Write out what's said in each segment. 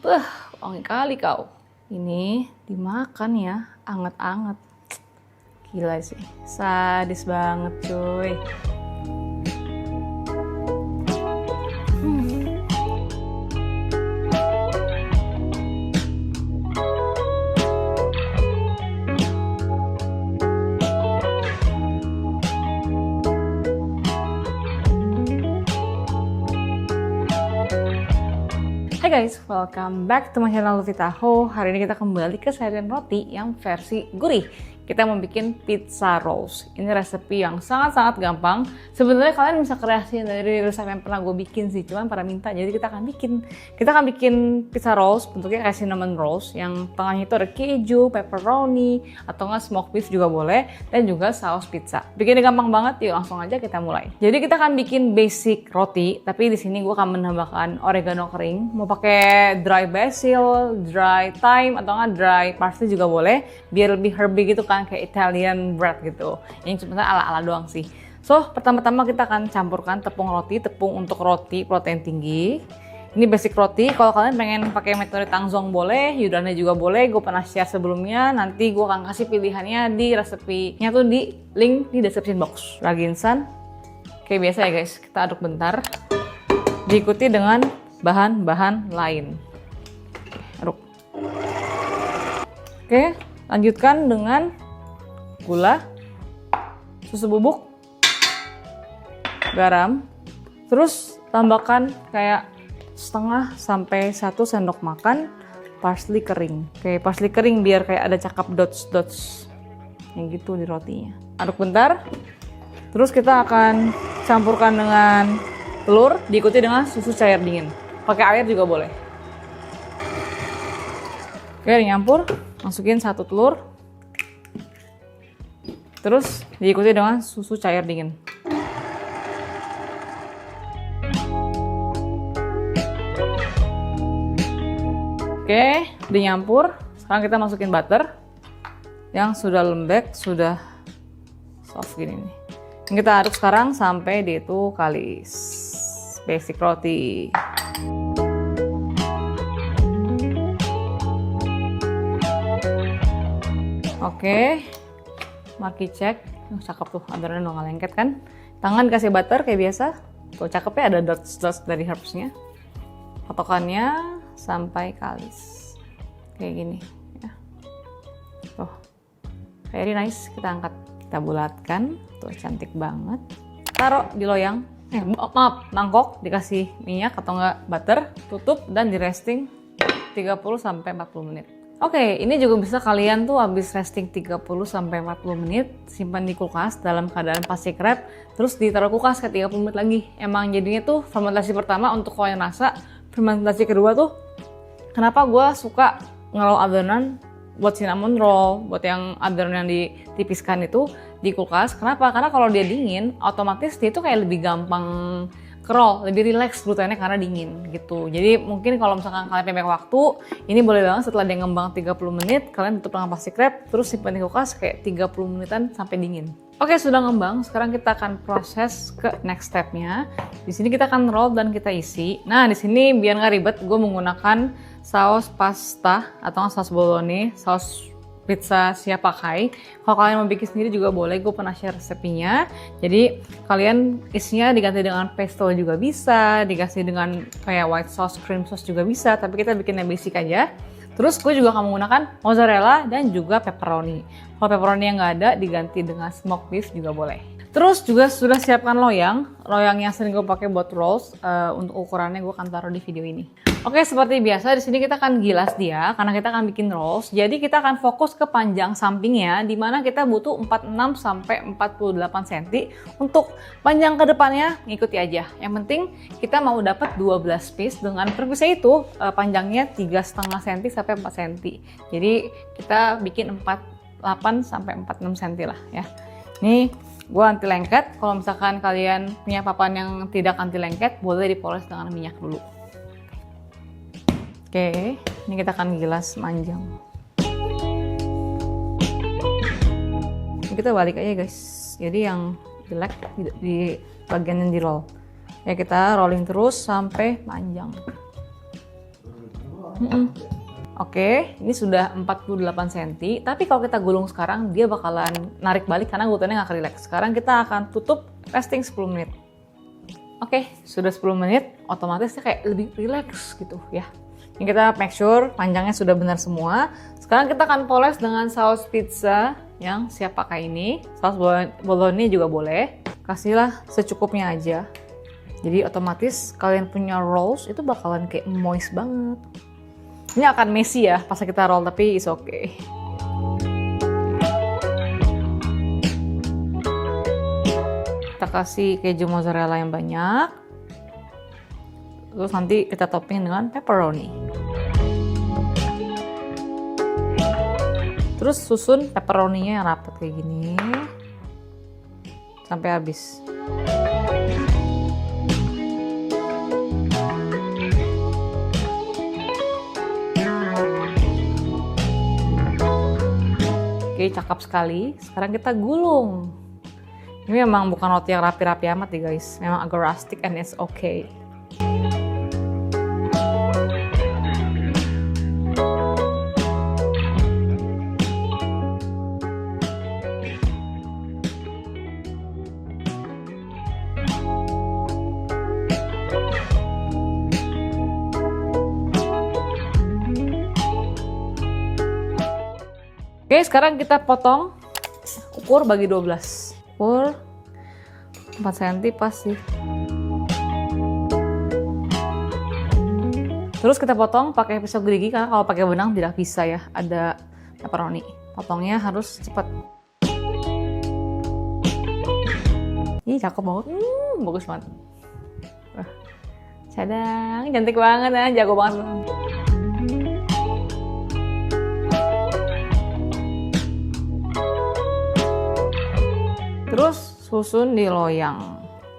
Wangi kali kau. Ini dimakan ya, anget-anget. Gila sih, sadis banget cuy. Hai guys, welcome back to my channel Luffy Taho. Hari ini kita kembali ke sajian roti yang versi gurih. Kita mau bikin pizza rolls. Ini resepi yang sangat-sangat gampang. Sebenarnya kalian bisa kreasiin dari resep yang pernah gue bikin sih, cuman pada minta. Jadi kita akan bikin pizza rolls bentuknya kayak cinnamon rolls yang tengahnya itu ada keju, pepperoni, atau nggak smoked beef juga boleh, dan juga saus pizza. Bikinnya gampang banget, yuk langsung aja kita mulai. Jadi kita akan bikin basic roti, tapi di sini gue akan menambahkan oregano kering. Mau pakai dry basil, dry thyme, atau nggak dry parsley juga boleh, biar lebih herby gitu kan, kayak Italian bread gitu. Ini cuma ala-ala doang sih. So, pertama-tama kita akan campurkan tepung untuk roti protein tinggi. Ini basic roti. Kalau kalian pengen pakai metode tangzong boleh, Yudane juga boleh. Gue pernah share sebelumnya. Nanti gue akan kasih pilihannya di resepinya tuh di link di description box. Ragi instan. Kayak biasa ya guys, kita aduk bentar. Diikuti dengan bahan-bahan lain. Aduk. Oke, lanjutkan dengan gula, susu bubuk, garam, terus tambahkan kayak setengah sampai 1 sendok makan parsley kering. Kayak parsley kering biar kayak ada cakap dots-dots yang gitu di rotinya. Aduk bentar. Terus kita akan campurkan dengan telur, diikuti dengan susu cair dingin. Pakai air juga boleh. Oke, nyampur. Masukin 1 telur. Terus diikuti dengan susu cair dingin. Oke, dinyampur. Sekarang kita masukin butter yang sudah lembek, sudah soft gini nih. Kita aduk sekarang sampai dia itu kalis. Basic roti. Oke. Marky check, cakep tuh, adonannya udah nggak lengket kan. Tangan kasih butter kayak biasa. Tuh cakepnya ada dots-dots dari herbsnya. Patokannya sampai kalis. Kayak gini ya. Tuh, very nice. Kita angkat, kita bulatkan. Tuh cantik banget. Taruh di loyang. Mangkok, dikasih minyak atau enggak butter. Tutup dan di resting 30-40 menit. Oke, ini juga bisa kalian tuh habis resting 30-40 menit, simpan di kulkas dalam keadaan plastik wrap, terus ditaruh kulkas ke 30 menit lagi. Emang jadinya tuh fermentasi pertama untuk kalian rasa, fermentasi kedua tuh kenapa gue suka ngeroll adonan buat cinnamon roll, buat yang adonan yang ditipiskan itu di kulkas. Kenapa? Karena kalau dia dingin, otomatis dia tuh kayak lebih gampang roll, lebih relax glutennya karena dingin gitu. Jadi mungkin kalau misalkan kalian pendek waktu, ini boleh banget setelah dia ngembang 30 menit, kalian tutup dengan plastik wrap, terus simpan di kulkas kayak 30 menitan sampai dingin. Oke, sudah ngembang, sekarang kita akan proses ke next stepnya. Di sini kita akan roll dan kita isi. Nah, di sini biar nggak ribet, gue menggunakan saus pasta atau saus bolognese, saus pizza siap pakai. Kalau kalian mau bikin sendiri juga boleh, gue pernah share resepnya. Jadi kalian isinya diganti dengan pesto juga bisa, dikasih dengan kayak white sauce, cream sauce juga bisa, tapi kita bikinnya basic aja. Terus gue juga akan menggunakan mozzarella dan juga pepperoni. Kalau pepperoni yang nggak ada, diganti dengan smoked beef juga boleh. Terus juga sudah siapkan loyang yang sering gue pakai buat rolls. Untuk ukurannya gue akan taruh di video ini. Oke, seperti biasa di sini kita akan gilas dia karena kita akan bikin rolls. Jadi kita akan fokus ke panjang sampingnya, di mana kita butuh 46 sampai 48 cm. Untuk panjang ke depannya ngikuti aja. Yang penting kita mau dapat 12 piece dengan perpisah itu panjangnya 3,5 cm sampai 4 cm. Jadi kita bikin 48 sampai 46 cm lah ya. Nih gue anti lengket. Kalau misalkan kalian punya papan yang tidak anti lengket, boleh dipoles dengan minyak dulu. Oke, ini kita akan gilas manjang. Ini kita balik aja guys. Jadi yang jelek di bagian yang di roll. Ya kita rolling terus sampai panjang. Oke, ini sudah 48 cm, tapi kalau kita gulung sekarang dia bakalan narik balik karena glutennya nggak relax. Sekarang kita akan tutup resting 10 menit. Oke, sudah 10 menit, otomatis dia kayak lebih relax gitu ya. Ini kita make sure panjangnya sudah benar semua. Sekarang kita akan poles dengan saus pizza yang siap pakai ini. Saus bolognese juga boleh. Kasihlah secukupnya aja. Jadi otomatis kalian punya rolls itu bakalan kayak moist banget. Ini akan messy ya pas kita roll, tapi it's okay. Kita kasih keju mozzarella yang banyak. Terus nanti kita topping dengan pepperoni. Terus susun pepperoninya yang rapat kayak gini. Sampai habis. Oke, cakep sekali. Sekarang kita gulung. Ini memang bukan roti yang rapi-rapi amat ya guys. Memang agak rustic and it's okay. Oke, sekarang kita potong, ukur bagi 12. Ukur 4 cm pas sih. Terus kita potong pakai pisau gerigi karena kalau pakai benang tidak bisa ya, ada pepperoni. Potongnya harus cepat. Ih, cakep banget. Bagus banget. Cadang, cantik banget ya, jago banget. Terus susun di loyang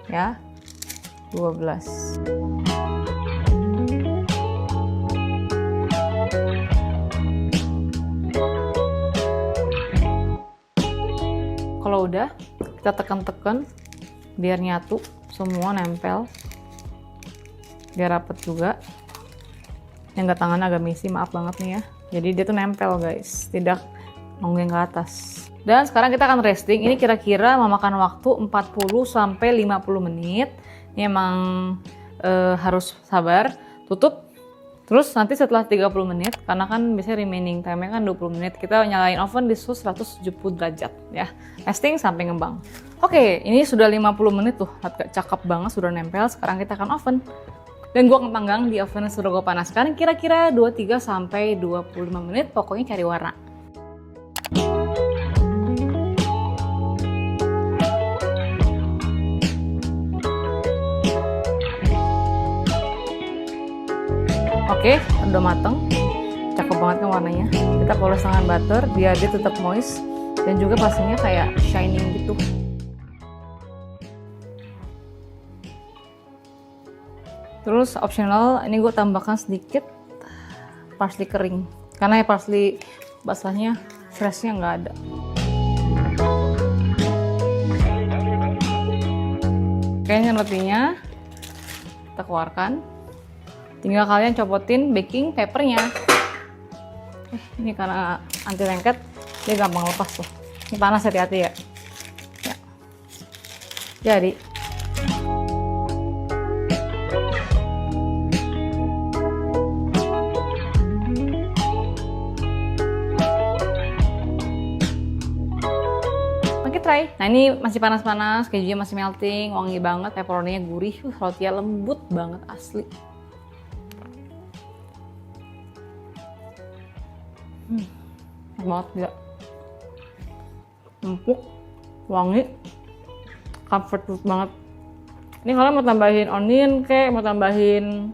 ya, 12. Kalau udah, kita tekan-tekan biar nyatu semua, nempel biar rapet juga. Yang nggak tangan agak messy, maaf banget nih ya. Jadi dia tuh nempel guys, tidak nongeng ke atas. Dan sekarang kita akan resting. Ini kira-kira memakan waktu 40-50 menit. Ini emang harus sabar. Tutup. Terus nanti setelah 30 menit, karena kan biasanya remaining time-nya kan 20 menit, kita nyalain oven di suhu 170 derajat ya. Resting sampai ngembang. Oke, ini sudah 50 menit tuh. Cakep banget, sudah nempel. Sekarang kita akan oven. Dan gua akan panggang di oven yang sudah gue panaskan kira-kira 23-25 menit. Pokoknya cari warna. Oke, udah mateng. Cakep banget kan warnanya. Kita poles dengan butter biar dia tetap moist dan juga pastinya kayak shining gitu. Terus optional, ini gue tambahkan sedikit parsley kering karena ya parsley basahnya freshnya nggak ada. Kayaknya rotinya kita keluarkan. Tinggal kalian copotin baking papernya. Ini karena anti lengket, dia gampang lepas tuh. Ini panas, hati-hati ya. Jadi. Oke, try. Nah ini masih panas-panas, kejunya masih melting, wangi banget, pepperoninya gurih, rotinya lembut banget asli. Enak banget juga, empuk, wangi, comfort food banget. Ini kalian mau tambahin onion kayak, mau tambahin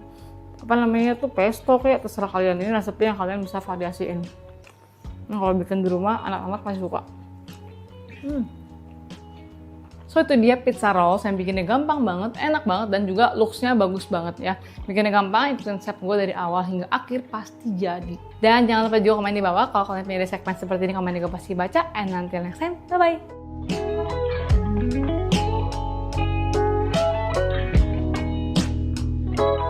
apa namanya tuh pesto kayak, terserah kalian. Ini resepnya yang kalian bisa variasiin. Nah kalau bikin di rumah anak-anak pasti suka. So itu dia pizza rolls yang bikinnya gampang banget, enak banget, dan juga looks-nya bagus banget ya. Bikinnya gampang, ikutin step gue dari awal hingga akhir pasti jadi. Dan jangan lupa juga komen di bawah kalau kalian punya segmen seperti ini, komen juga pasti baca. And until next time, bye-bye!